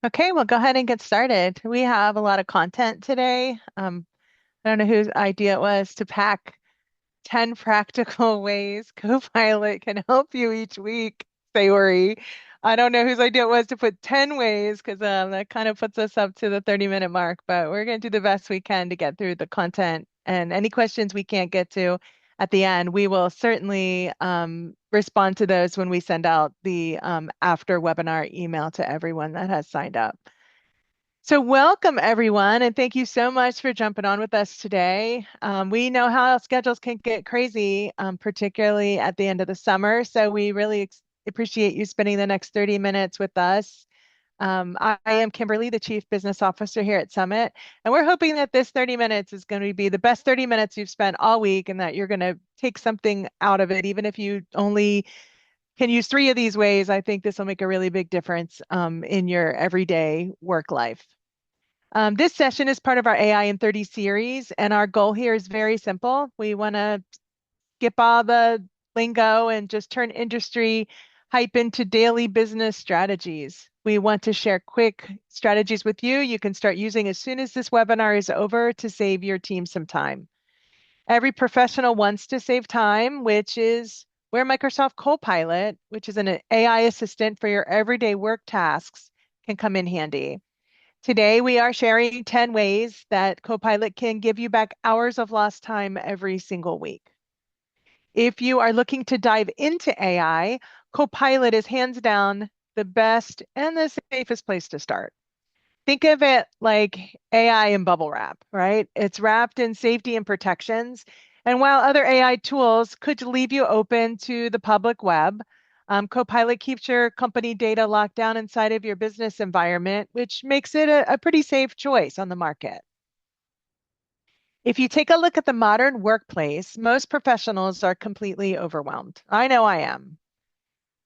Okay, we'll go ahead and get started. We have a lot of content today. I don't know whose idea it was to pack 10 practical ways Copilot can help you each week, Sayori. I don't know whose idea it was to put 10 ways because that kind of puts us up to the 30-minute mark, but we're going to do the best we can to get through the content. And any questions we can't get to at the end, we will certainly respond to those when we send out the after webinar email to everyone that has signed up. So, welcome everyone, and thank you so much for jumping on with us today. We know how schedules can get crazy, particularly at the end of the summer. So, we really appreciate you spending the next 30 minutes with us. I am Kimberly, the Chief Business Officer here at Summit, and we're hoping that this 30 minutes is going to be the best 30 minutes you've spent all week and that you're going to take something out of it, even if you only can use three of these ways. I think this will make a really big difference in your everyday work life. This session is part of our AI in 30 series, and our goal here is very simple. We want to skip all the lingo and just turn industry hype into daily business strategies. We want to share quick strategies with you. You can start using as soon as this webinar is over to save your team some time. Every professional wants to save time, which is where Microsoft Copilot, which is an AI assistant for your everyday work tasks, can come in handy. Today, we are sharing 10 ways that Copilot can give you back hours of lost time every single week. If you are looking to dive into AI, Copilot is hands down the best and the safest place to start. Think of it like AI in bubble wrap, right? It's wrapped in safety and protections. And while other AI tools could leave you open to the public web, Copilot keeps your company data locked down inside of your business environment, which makes it a pretty safe choice on the market. If you take a look at the modern workplace, most professionals are completely overwhelmed. I know I am.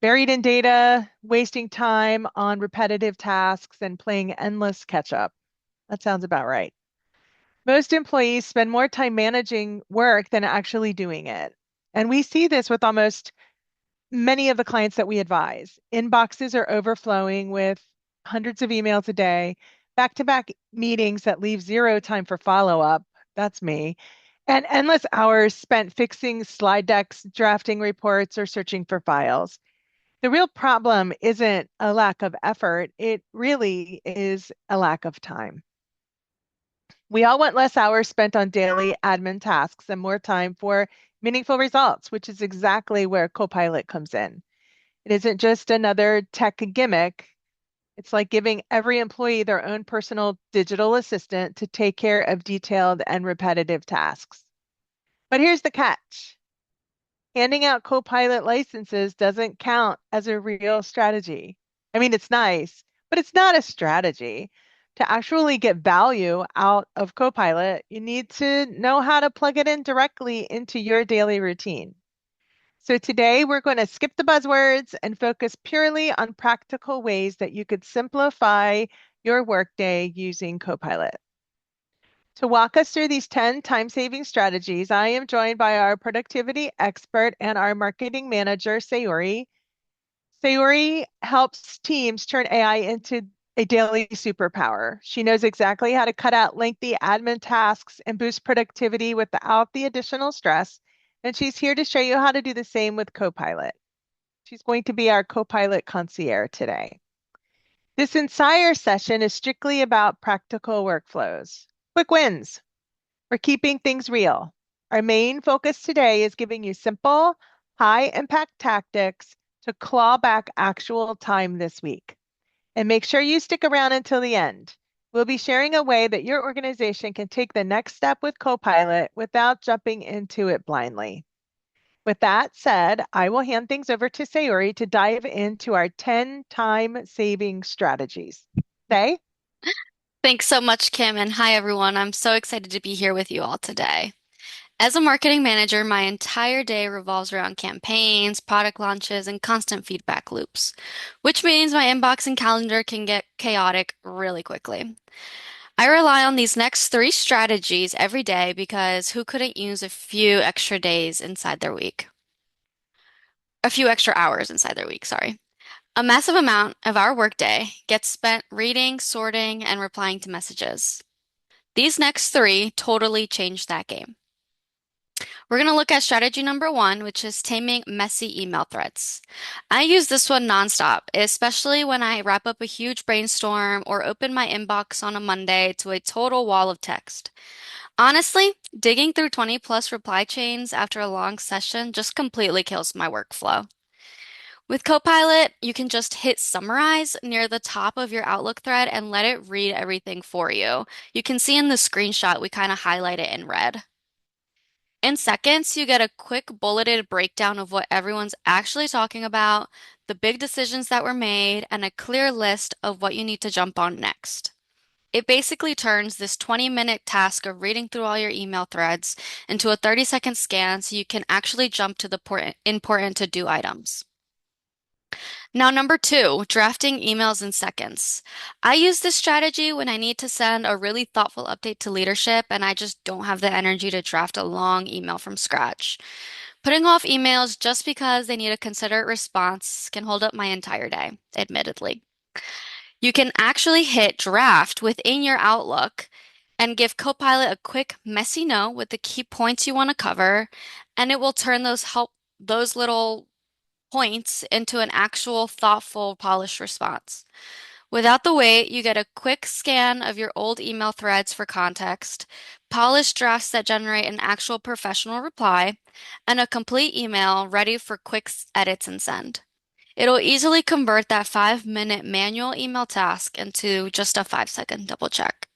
Buried in data, wasting time on repetitive tasks, and playing endless catch up. That sounds about right. Most employees spend more time managing work than actually doing it. And we see this with almost many of the clients that we advise. Inboxes are overflowing with hundreds of emails a day, back-to-back meetings that leave zero time for follow-up. That's me. And endless hours spent fixing slide decks, drafting reports, or searching for files. The real problem isn't a lack of effort, it really is a lack of time. We all want less hours spent on daily admin tasks and more time for meaningful results, which is exactly where Copilot comes in. It isn't just another tech gimmick. It's like giving every employee their own personal digital assistant to take care of detailed and repetitive tasks. But here's the catch. Handing out Copilot licenses doesn't count as a real strategy. I mean, it's nice, but it's not a strategy. To actually get value out of Copilot, you need to know how to plug it in directly into your daily routine. So today we're going to skip the buzzwords and focus purely on practical ways that you could simplify your workday using Copilot. To walk us through these 10 time-saving strategies, I am joined by our productivity expert and our marketing manager, Sayuri. Sayuri helps teams turn AI into a daily superpower. She knows exactly how to cut out lengthy admin tasks and boost productivity without the additional stress. And she's here to show you how to do the same with Copilot. She's going to be our Copilot concierge today. This entire session is strictly about practical workflows. Quick wins. We're keeping things real. Our main focus today is giving you simple, high impact tactics to claw back actual time this week. And make sure you stick around until the end. We'll be sharing a way that your organization can take the next step with Copilot without jumping into it blindly. With that said, I will hand things over to Sayuri to dive into our 10 time saving strategies. Say? Thanks so much, Kim, and hi everyone. I'm so excited to be here with you all today. As a marketing manager, my entire day revolves around campaigns, product launches, and constant feedback loops, which means my inbox and calendar can get chaotic really quickly. I rely on these next three strategies every day because who couldn't use a few extra days inside their week? A few extra hours inside their week, sorry. A massive amount of our workday gets spent reading, sorting, and replying to messages. These next three totally change that game. We're going to look at strategy number one, which is taming messy email threads. I use this one nonstop, especially when I wrap up a huge brainstorm or open my inbox on a Monday to a total wall of text. Honestly, digging through 20 plus reply chains after a long session just completely kills my workflow. With Copilot, you can just hit summarize near the top of your Outlook thread and let it read everything for you. You can see in the screenshot, we kind of highlight it in red. In seconds, you get a quick bulleted breakdown of what everyone's actually talking about, the big decisions that were made, and a clear list of what you need to jump on next. It basically turns this 20-minute task of reading through all your email threads into a 30-second scan so you can actually jump to the important to-do items. Now, number two, drafting emails in seconds. I use this strategy when I need to send a really thoughtful update to leadership and I just don't have the energy to draft a long email from scratch. Putting off emails just because they need a considerate response can hold up my entire day, admittedly. You can actually hit draft within your Outlook and give Copilot a quick, messy note with the key points you want to cover, and it will turn those little points into an actual thoughtful, polished response. Without the wait, you get a quick scan of your old email threads for context, polished drafts that generate an actual professional reply, and a complete email ready for quick edits and send. It'll easily convert that 5-minute manual email task into just a 5-second double check.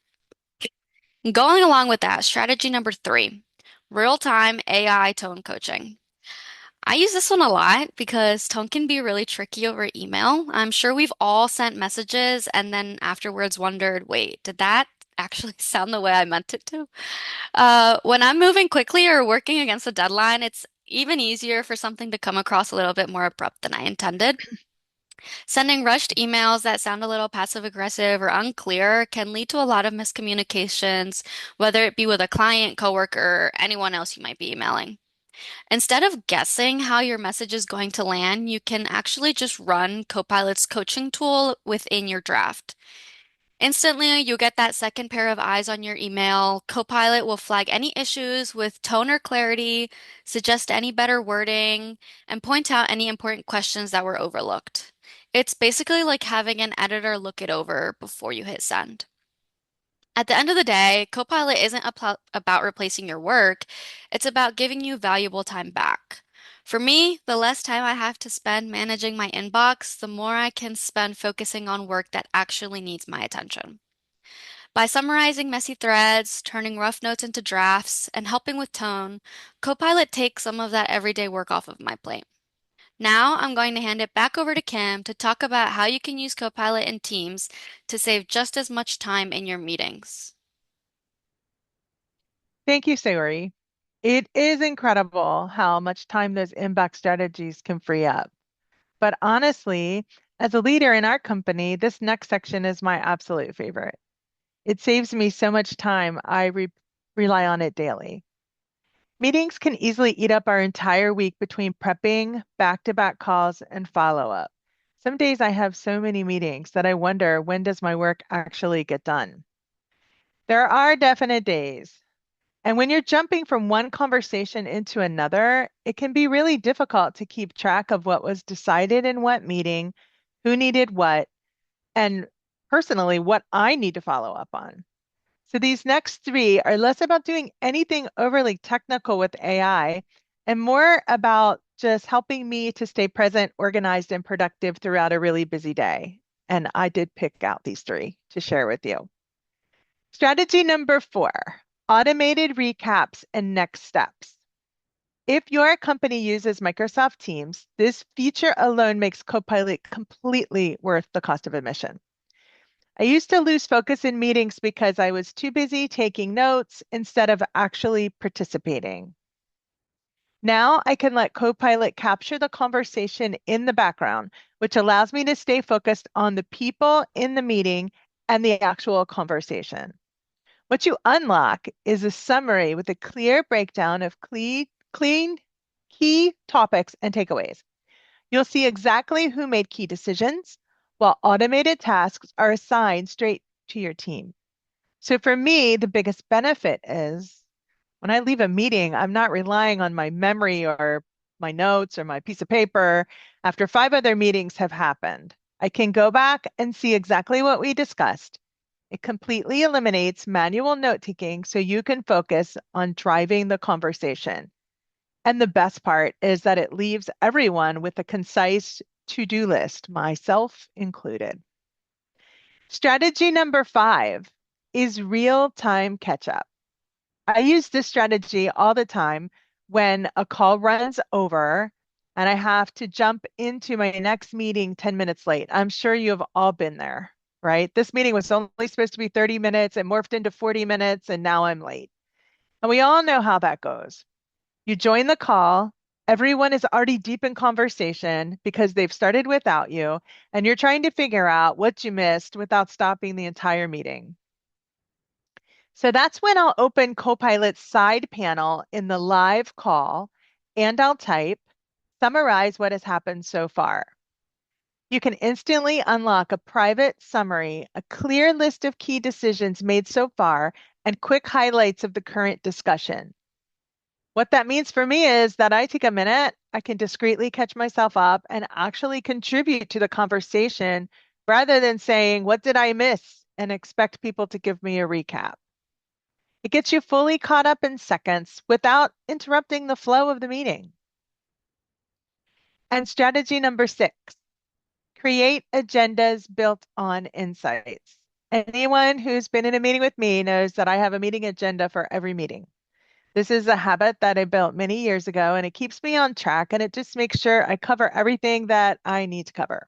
Going along with that, strategy number three, real-time AI tone coaching. I use this one a lot because tone can be really tricky over email. I'm sure we've all sent messages and then afterwards wondered, wait, did that actually sound the way I meant it to? When I'm moving quickly or working against a deadline, it's even easier for something to come across a little bit more abrupt than I intended. Sending rushed emails that sound a little passive aggressive or unclear can lead to a lot of miscommunications, whether it be with a client, coworker, or anyone else you might be emailing. Instead of guessing how your message is going to land, you can actually just run Copilot's coaching tool within your draft. Instantly, you get that second pair of eyes on your email. Copilot will flag any issues with tone or clarity, suggest any better wording, and point out any important questions that were overlooked. It's basically like having an editor look it over before you hit send. At the end of the day, Copilot isn't about replacing your work, it's about giving you valuable time back. For me, the less time I have to spend managing my inbox, the more I can spend focusing on work that actually needs my attention. By summarizing messy threads, turning rough notes into drafts, and helping with tone, Copilot takes some of that everyday work off of my plate. Now I'm going to hand it back over to Kim to talk about how you can use Copilot in Teams to save just as much time in your meetings. Thank you, Sayori. It is incredible how much time those inbox strategies can free up. But honestly, as a leader in our company, this next section is my absolute favorite. It saves me so much time. Rely on it daily. Meetings can easily eat up our entire week between prepping, back-to-back calls, and follow-up. Some days I have so many meetings that I wonder, when does my work actually get done? There are definite days. And when you're jumping from one conversation into another, it can be really difficult to keep track of what was decided in what meeting, who needed what, and personally, what I need to follow up on. So these next three are less about doing anything overly technical with AI and more about just helping me to stay present, organized, and productive throughout a really busy day. And I did pick out these three to share with you. Strategy number four, automated recaps and next steps. If your company uses Microsoft Teams, this feature alone makes Copilot completely worth the cost of admission. I used to lose focus in meetings because I was too busy taking notes instead of actually participating. Now I can let Copilot capture the conversation in the background, which allows me to stay focused on the people in the meeting and the actual conversation. What you unlock is a summary with a clear breakdown of clean key topics and takeaways. You'll see exactly who made key decisions, while automated tasks are assigned straight to your team. So for me, the biggest benefit is when I leave a meeting, I'm not relying on my memory or my notes or my piece of paper after five other meetings have happened. I can go back and see exactly what we discussed. It completely eliminates manual note taking so you can focus on driving the conversation. And the best part is that it leaves everyone with a concise to-do list, myself included. Strategy number 5 is real-time catch-up. I use this strategy all the time when a call runs over and I have to jump into my next meeting 10 minutes late. I'm sure you have all been there, right? This meeting was only supposed to be 30 minutes. It morphed into 40 minutes and now I'm late. And we all know how that goes. You join the call, everyone is already deep in conversation because they've started without you, and you're trying to figure out what you missed without stopping the entire meeting. So that's when I'll open Copilot's side panel in the live call and I'll type, summarize what has happened so far. You can instantly unlock a private summary, a clear list of key decisions made so far, and quick highlights of the current discussion. What that means for me is that I take a minute, I can discreetly catch myself up and actually contribute to the conversation rather than saying, what did I miss? And expect people to give me a recap. It gets you fully caught up in seconds without interrupting the flow of the meeting. And strategy number 6, create agendas built on insights. Anyone who's been in a meeting with me knows that I have a meeting agenda for every meeting. This is a habit that I built many years ago, and it keeps me on track and it just makes sure I cover everything that I need to cover.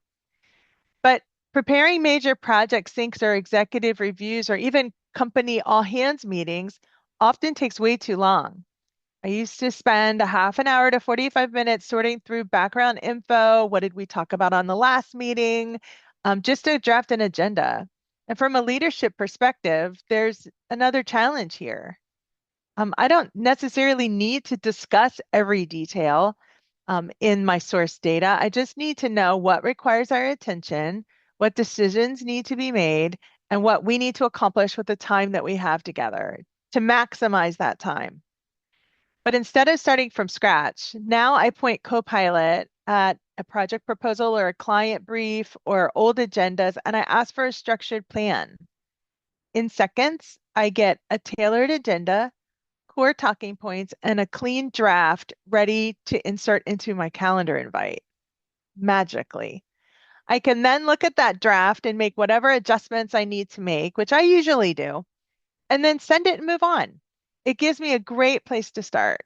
But preparing major project syncs or executive reviews or even company all hands meetings often takes way too long. I used to spend a half an hour to 45 minutes sorting through background info. What did we talk about on the last meeting? Just to draft an agenda. And from a leadership perspective, there's another challenge here. I don't necessarily need to discuss every detail in my source data. I just need to know what requires our attention, what decisions need to be made, and what we need to accomplish with the time that we have together to maximize that time. But instead of starting from scratch, now I point Copilot at a project proposal or a client brief or old agendas, and I ask for a structured plan. In seconds, I get a tailored agenda, core talking points, and a clean draft ready to insert into my calendar invite magically. I can then look at that draft and make whatever adjustments I need to make, which I usually do, and then send it and move on. It gives me a great place to start.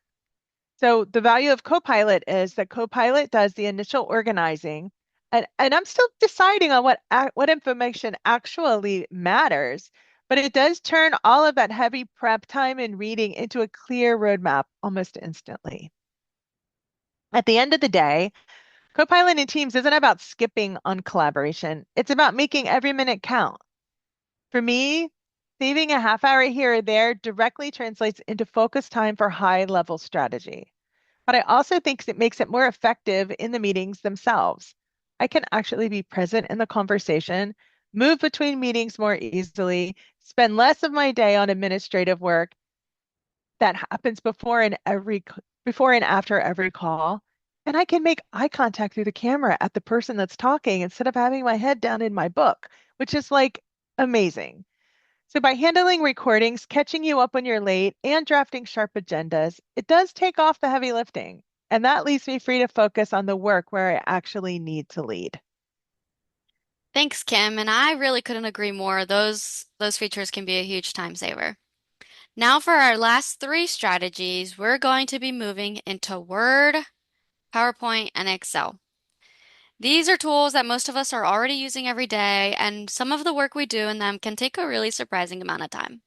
So the value of Copilot is that Copilot does the initial organizing, and I'm still deciding on what information actually matters, but it does turn all of that heavy prep time and reading into a clear roadmap almost instantly. At the end of the day, Copilot in Teams isn't about skipping on collaboration. It's about making every minute count. For me, saving a half hour here or there directly translates into focus time for high level strategy. But I also think it makes it more effective in the meetings themselves. I can actually be present in the conversation, move between meetings more easily, spend less of my day on administrative work that happens before and after every call. And I can make eye contact through the camera at the person that's talking instead of having my head down in my book, which is like amazing. So by handling recordings, catching you up when you're late, and drafting sharp agendas, it does take off the heavy lifting. And that leaves me free to focus on the work where I actually need to lead. Thanks, Kim, and I really couldn't agree more. Those features can be a huge time saver. Now for our last three strategies, we're going to be moving into Word, PowerPoint, and Excel. These are tools that most of us are already using every day, and some of the work we do in them can take a really surprising amount of time.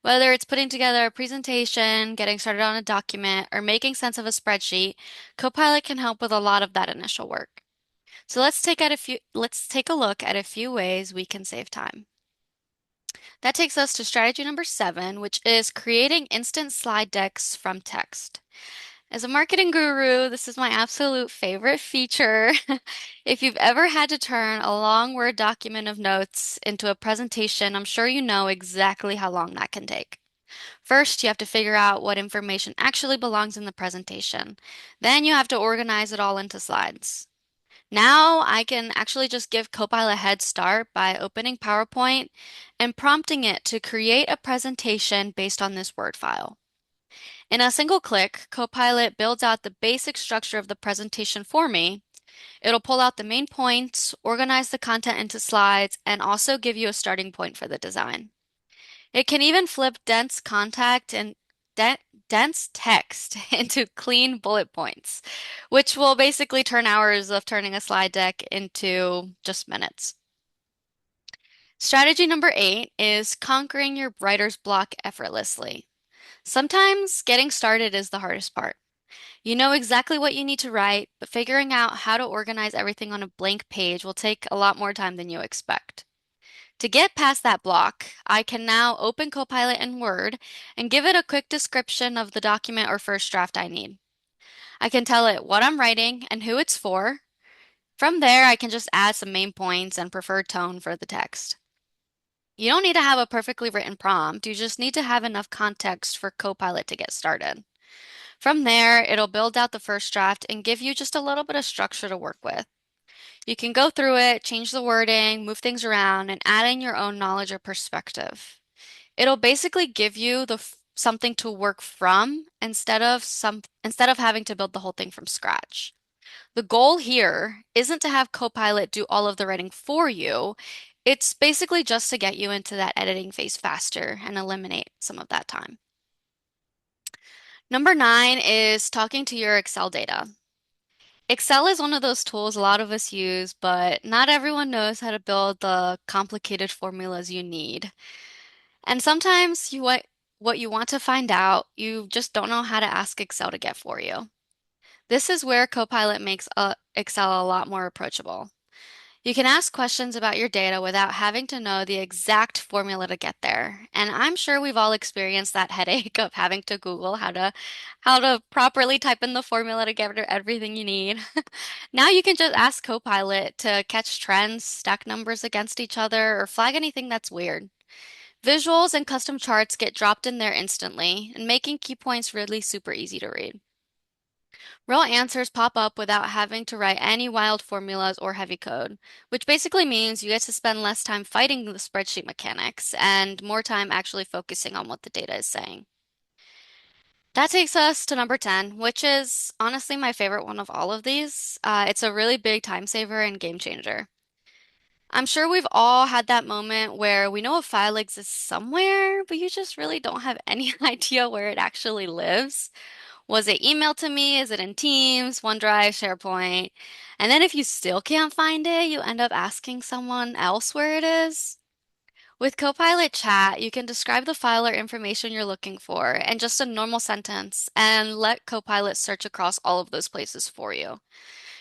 Whether it's putting together a presentation, getting started on a document, or making sense of a spreadsheet, Copilot can help with a lot of that initial work. So let's take a look at a few ways we can save time. That takes us to strategy number 7, which is creating instant slide decks from text. As a marketing guru, this is my absolute favorite feature. If you've ever had to turn a long Word document of notes into a presentation, I'm sure you know exactly how long that can take. First, you have to figure out what information actually belongs in the presentation. Then you have to organize it all into slides. Now I can actually just give Copilot a head start by opening PowerPoint and prompting it to create a presentation based on this Word file. In a single click, Copilot builds out the basic structure of the presentation for me. It'll pull out the main points, organize the content into slides, and also give you a starting point for the design. It can even flip de dense text into clean bullet points, which will basically turn hours of turning a slide deck into just minutes. Strategy number 8 is conquering your writer's block effortlessly. Sometimes getting started is the hardest part. You know exactly what you need to write, but figuring out how to organize everything on a blank page will take a lot more time than you expect. To get past that block, I can now open Copilot in Word and give it a quick description of the document or first draft I need. I can tell it what I'm writing and who it's for. From there, I can just add some main points and preferred tone for the text. You don't need to have a perfectly written prompt, you just need to have enough context for Copilot to get started. From there, it'll build out the first draft and give you just a little bit of structure to work with. You can go through it, change the wording, move things around, and add in your own knowledge or perspective. It'll basically give you something to work from instead of having to build the whole thing from scratch. The goal here isn't to have Copilot do all of the writing for you. It's basically just to get you into that editing phase faster and eliminate some of that time. Number 9 is talking to your Excel data. Excel is one of those tools a lot of us use, but not everyone knows how to build the complicated formulas you need. And sometimes what you want to find out, you just don't know how to ask Excel to get for you. This is where Copilot makes Excel a lot more approachable. You can ask questions about your data without having to know the exact formula to get there. And I'm sure we've all experienced that headache of having to Google how to properly type in the formula to get everything you need. Now you can just ask Copilot to catch trends, stack numbers against each other, or flag anything that's weird. Visuals and custom charts get dropped in there instantly, and making key points really super easy to read. Real answers pop up without having to write any wild formulas or heavy code, which basically means you get to spend less time fighting the spreadsheet mechanics and more time actually focusing on what the data is saying. That takes us to number 10, which is honestly my favorite one of all of these. It's a really big time saver and game changer. I'm sure we've all had that moment where we know a file exists somewhere, but you just really don't have any idea where it actually lives. Was it emailed to me? Is it in Teams, OneDrive, SharePoint? And then if you still can't find it, you end up asking someone else where it is. With Copilot Chat, you can describe the file or information you're looking for in just a normal sentence and let Copilot search across all of those places for you.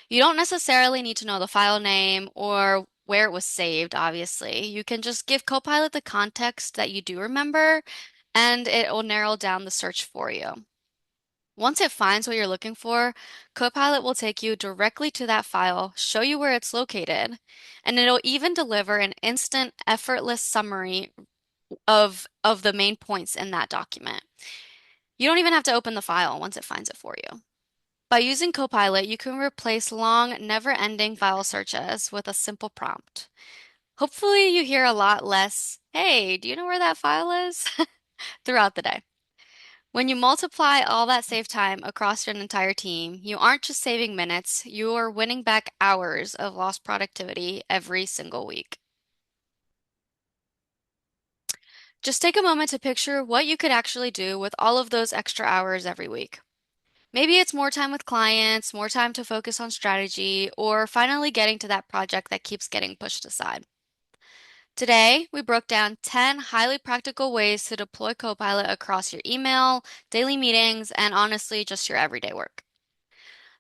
You don't necessarily need to know the file name or where it was saved, obviously. You can just give Copilot the context that you do remember, and it will narrow down the search for you. Once it finds what you're looking for, Copilot will take you directly to that file, show you where it's located, and it'll even deliver an instant, effortless summary of the main points in that document. You don't even have to open the file once it finds it for you. By using Copilot, you can replace long, never-ending file searches with a simple prompt. Hopefully, you hear a lot less, "Hey, do you know where that file is?" throughout the day. When you multiply all that saved time across your entire team, you aren't just saving minutes, you are winning back hours of lost productivity every single week. Just take a moment to picture what you could actually do with all of those extra hours every week. Maybe it's more time with clients, more time to focus on strategy, or finally getting to that project that keeps getting pushed aside. Today, we broke down 10 highly practical ways to deploy Copilot across your email, daily meetings, and honestly, just your everyday work.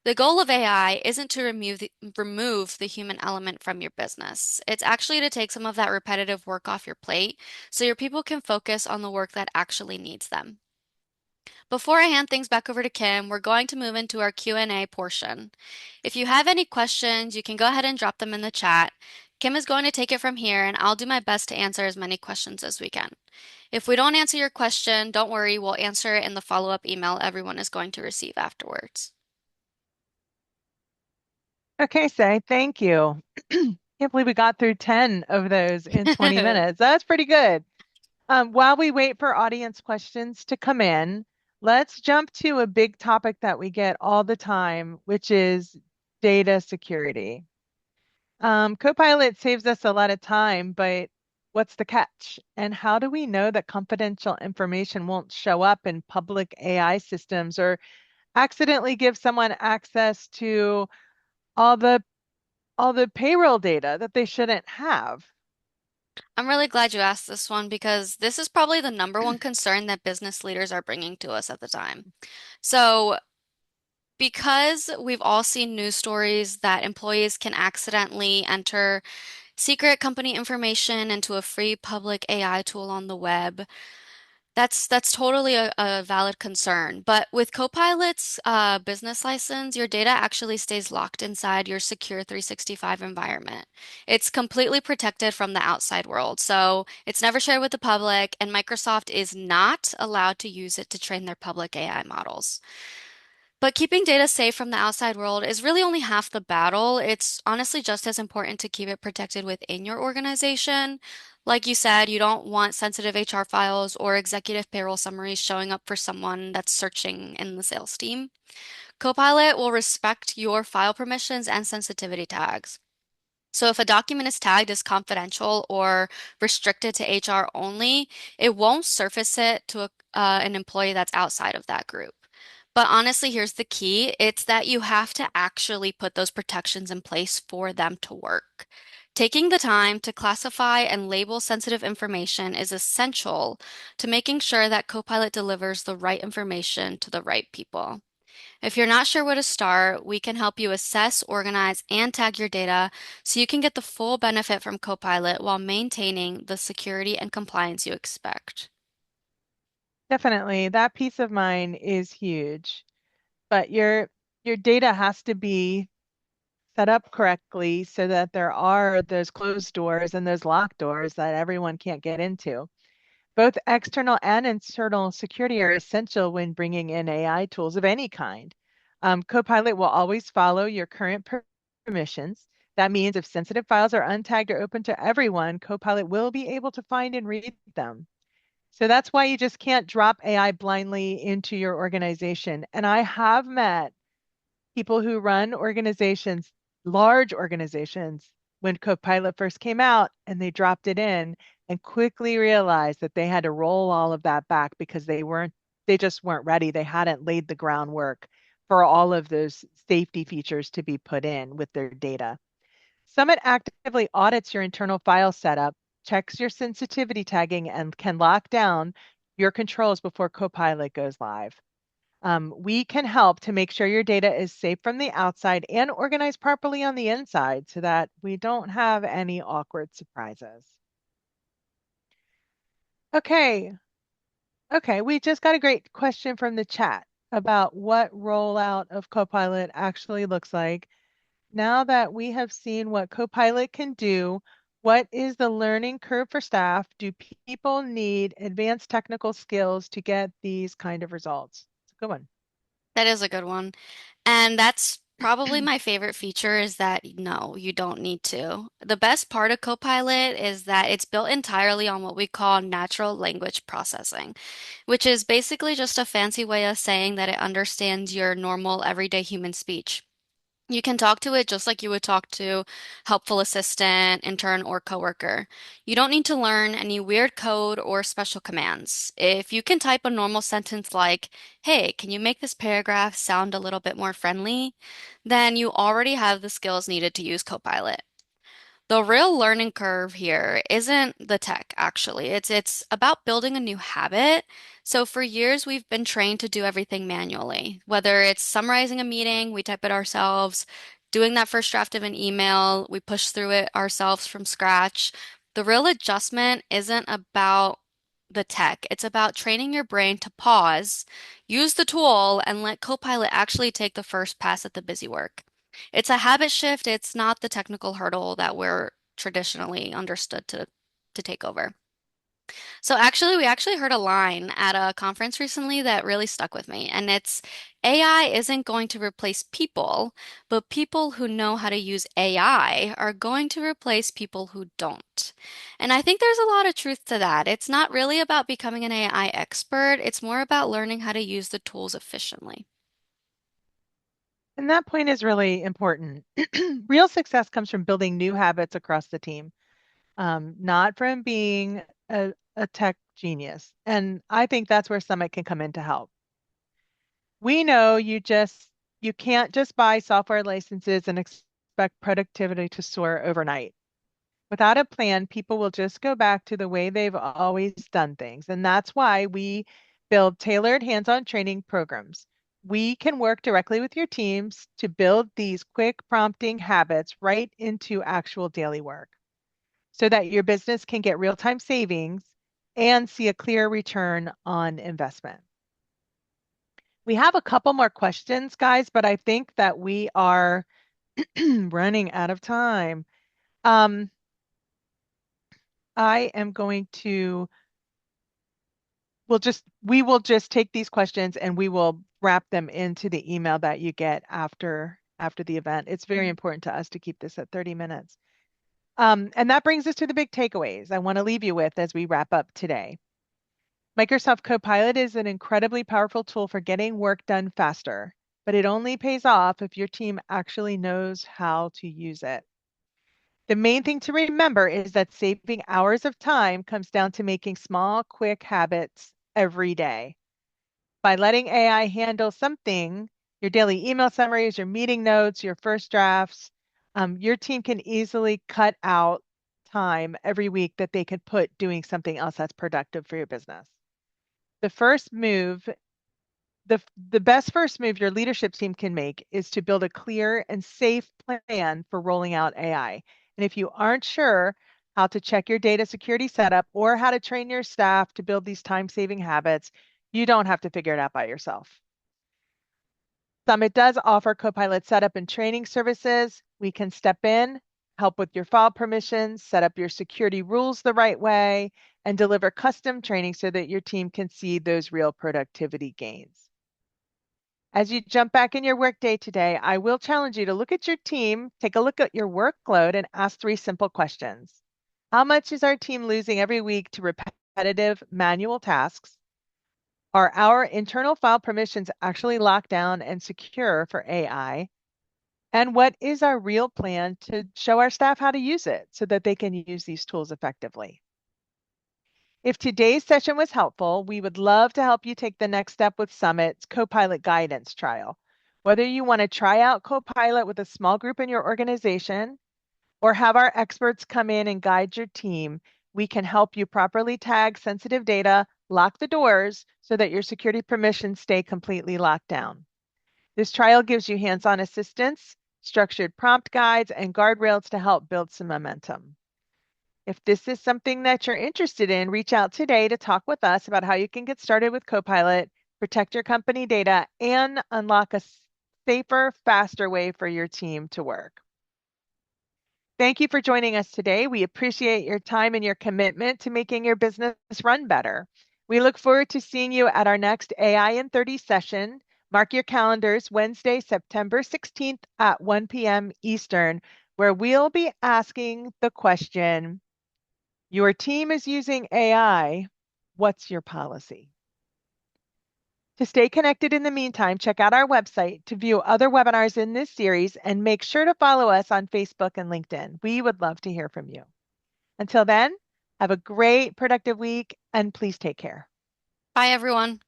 The goal of AI isn't to remove the human element from your business. It's actually to take some of that repetitive work off your plate so your people can focus on the work that actually needs them. Before I hand things back over to Kim, we're going to move into our Q&A portion. If you have any questions, you can go ahead and drop them in the chat. Kim is going to take it from here, and I'll do my best to answer as many questions as we can. If we don't answer your question, don't worry, we'll answer it in the follow-up email everyone is going to receive afterwards. Okay, Say, thank you. Can't believe we got through 10 of those in 20 minutes. That's pretty good. While we wait for audience questions to come in, let's jump to a big topic that we get all the time, which is data security. Copilot saves us a lot of time, but what's the catch? And how do we know that confidential information won't show up in public AI systems or accidentally give someone access to all the all the payroll data that they shouldn't have? I'm really glad you asked this one because this is probably the number one concern that business leaders are bringing to us at the time. So, because we've all seen news stories that employees can accidentally enter secret company information into a free public AI tool on the web, that's totally a valid concern. But with Copilot's business license, your data actually stays locked inside your secure 365 environment. It's completely protected from the outside world, so it's never shared with the public, and Microsoft is not allowed to use it to train their public AI models. But keeping data safe from the outside world is really only half the battle. It's honestly just as important to keep it protected within your organization. Like you said, you don't want sensitive HR files or executive payroll summaries showing up for someone that's searching in the sales team. Copilot will respect your file permissions and sensitivity tags. So if a document is tagged as confidential or restricted to HR only, it won't surface it to an employee that's outside of that group. But honestly, here's the key. It's that you have to actually put those protections in place for them to work. Taking the time to classify and label sensitive information is essential to making sure that Copilot delivers the right information to the right people. If you're not sure where to start, we can help you assess, organize, and tag your data so you can get the full benefit from Copilot while maintaining the security and compliance you expect. Definitely, that peace of mind is huge. But your data has to be set up correctly so that there are those closed doors and those locked doors that everyone can't get into. Both external and internal security are essential when bringing in AI tools of any kind. Copilot will always follow your current permissions. That means if sensitive files are untagged or open to everyone, Copilot will be able to find and read them. So that's why you just can't drop AI blindly into your organization. And I have met people who run organizations, large organizations, when Copilot first came out and they dropped it in and quickly realized that they had to roll all of that back because they just weren't ready. They hadn't laid the groundwork for all of those safety features to be put in with their data. Summit actively audits your internal file setup, checks your sensitivity tagging, and can lock down your controls before Copilot goes live. We can help to make sure your data is safe from the outside and organized properly on the inside so that we don't have any awkward surprises. Okay, okay, we just got a great question from the chat about what rollout of Copilot actually looks like. Now that we have seen what Copilot can do, what is the learning curve for staff? Do people need advanced technical skills to get these kind of results? It's a good one. That is a good one. And that's probably my favorite feature is that no, you don't need to. The best part of Copilot is that it's built entirely on what we call natural language processing, which is basically just a fancy way of saying that it understands your normal everyday human speech. You can talk to it just like you would talk to helpful assistant, intern, or coworker. You don't need to learn any weird code or special commands. If you can type a normal sentence like, "Hey, can you make this paragraph sound a little bit more friendly?" then you already have the skills needed to use Copilot. The real learning curve here isn't the tech, actually. It's about building a new habit. So for years, we've been trained to do everything manually. Whether it's summarizing a meeting, we type it ourselves, doing that first draft of an email, we push through it ourselves from scratch. The real adjustment isn't about the tech. It's about training your brain to pause, use the tool, and let Copilot actually take the first pass at the busy work. It's a habit shift. It's not the technical hurdle that we're traditionally understood to take over. So actually, we actually heard a line at a conference recently that really stuck with me, and it's AI isn't going to replace people, but people who know how to use AI are going to replace people who don't. And I think there's a lot of truth to that. It's not really about becoming an AI expert, it's more about learning how to use the tools efficiently. And that point is really important. Real success comes from building new habits across the team, not from being a tech genius. And I think that's where Summit can come in to help. We know you can't just buy software licenses and expect productivity to soar overnight. Without a plan, people will just go back to the way they've always done things. And that's why we build tailored hands-on training programs. We can work directly with your teams to build these quick prompting habits right into actual daily work so that your business can get real-time savings and see a clear return on investment. We have a couple more questions, guys, but I think that we are running out of time. Um, I am going to we will just take these questions and we will wrap them into the email that you get after the event. It's very important to us to keep this at 30 minutes. And that brings us to the big takeaways I want to leave you with as we wrap up today. Microsoft Copilot is an incredibly powerful tool for getting work done faster, but it only pays off if your team actually knows how to use it. The main thing to remember is that saving hours of time comes down to making small, quick habits every day. By letting AI handle something, your daily email summaries, your meeting notes, your first drafts, your team can easily cut out time every week that they could put doing something else that's productive for your business. The first move the best first move your leadership team can make is to build a clear and safe plan for rolling out AI. And if you aren't sure how to check your data security setup or how to train your staff to build these time-saving habits, you don't have to figure it out by yourself. Summit does offer Copilot setup and training services. We can step in, help with your file permissions, set up your security rules the right way, and deliver custom training so that your team can see those real productivity gains. As you jump back in your workday today, I will challenge you to look at your team, take a look at your workload, and ask three simple questions. How much is our team losing every week to repetitive manual tasks? Are our internal file permissions actually locked down and secure for AI? And what is our real plan to show our staff how to use it so that they can use these tools effectively? If today's session was helpful, we would love to help you take the next step with Summit's Copilot Guidance Trial. Whether you want to try out Copilot with a small group in your organization or have our experts come in and guide your team, we can help you properly tag sensitive data, lock the doors so that your security permissions stay completely locked down. This trial gives you hands-on assistance, structured prompt guides, and guardrails to help build some momentum. If this is something that you're interested in, reach out today to talk with us about how you can get started with Copilot, protect your company data, and unlock a safer, faster way for your team to work. Thank you for joining us today. We appreciate your time and your commitment to making your business run better. We look forward to seeing you at our next AI in 30 session. Mark your calendars, Wednesday, September 16th at 1 p.m. Eastern, where we'll be asking the question, your team is using AI. What's your policy? To stay connected in the meantime, check out our website to view other webinars in this series and make sure to follow us on Facebook and LinkedIn. We would love to hear from you. Until then, have a great, productive week and please take care. Bye, everyone.